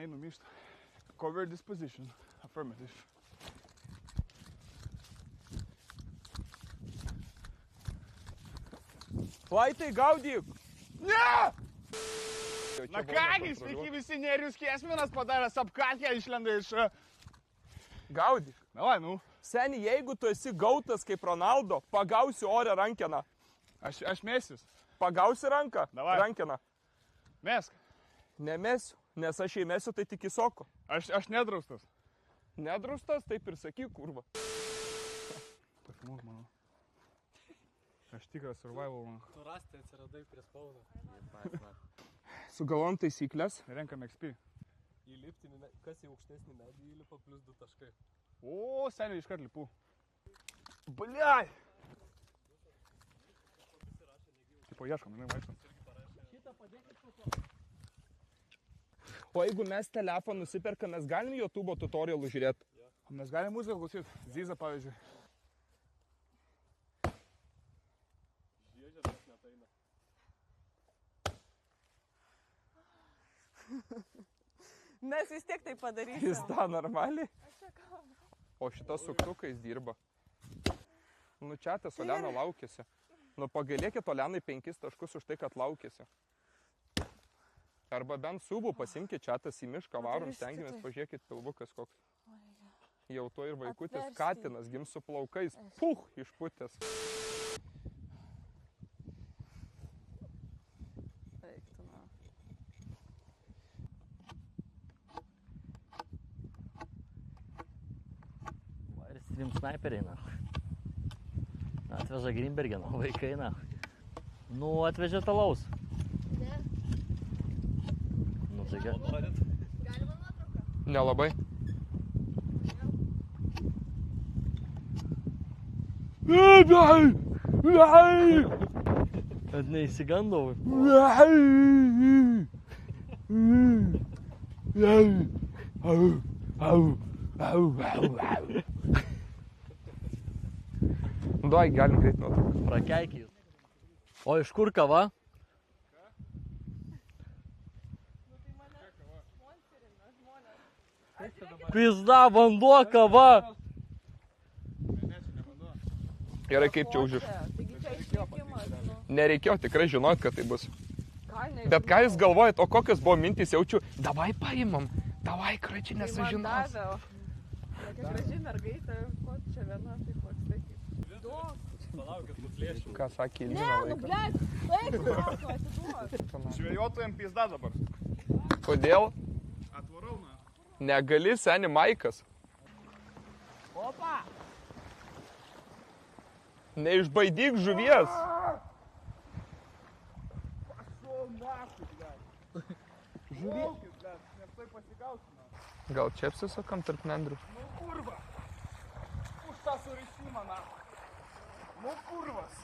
einu myštą. Cover this position. Affirmative. Laitai, gaudyk! Ne! Na kągi, sveiki visi, Nerijus Kiesminas padaręs apkalkę išlenda iš... Gaudyk. Davai, nu. Seni, jeigu tu esi gautas kaip Ronaldo, pagausi orę rankeną. Aš mesius. Pagausi ranką? Davai. Rankeną. Mesk. Nemesiu, nes aš jei mesiu, tai tik įsoko. Aš nedraustas. Nedraustas, taip ir sakyk, kurva. Pafilmuok, manau. Aš tikras survival, man. Tu rasti atsiradai prie spauno. Sugalvom taisyklės. Renkam XP. Įlipti, kas į aukštesnį medį įlipa plus 2 taškai. O, seniai iškart lipu. Bliai! Tipo, ieškom, jinai vaikštam. O jeigu mes telefoną nusiperka, mes galim YouTube tutorialų žiūrėti? Mes galim muziką klausyti. Zyza, pavyzdžiui. Žiežėtas netaina. Mes vis tiek tai padarysim. Jis tą normaliai? O šitas suktukais dirba. Nu čia tas Olena laukėsi. Nu pagailėkit Olenai 5 taškus už tai, kad laukėsi. Arba bent subų pasimkit čia tas į mišką varom, stengiamės, pažiūrėkit pilvukas koks. Jau to ir vaikutis katinas gims su plaukais. Puch, išputęs. Stream snaiperiai, na. Atveža Grimbergeno vaikai, na. Nu, atvežė talaus. Ne. Nu, taigi. Galima nuotrauką? Nelabai. Kad neįsigandau. Duoj, galim greit nuotrauką. Prakeikį. O iš kur kava? Pizda, vanduo, kava. Gerai, kaip čia užriš. Taigi čia išvykimas, nu. Nereikėjo tikrai žinot, kad tai bus. Ką Bet ką jūs galvojat, o kokios buvo mintys, jaučiu, davai paimam, davai kračiai nesužinos. Tokia graži mergaitė, ko čia viena, tai ko atsakyti. Duok. Palaukit, nuplėšiu. Ką sakė Ne, Ilgina nu, vaikas? blėt, eik, atiduok. Žvėjotojam pizda dabar. Kodėl? Atvarau, na. Negali, seni Maikas. Opa. Neišbaidyk žuvies. Žuviekit, blėt, nes tai pasigausime. Gal čia apsisakam tarp nendrių? Nu kurva. Už tą surišimą, na. Nu kurvas.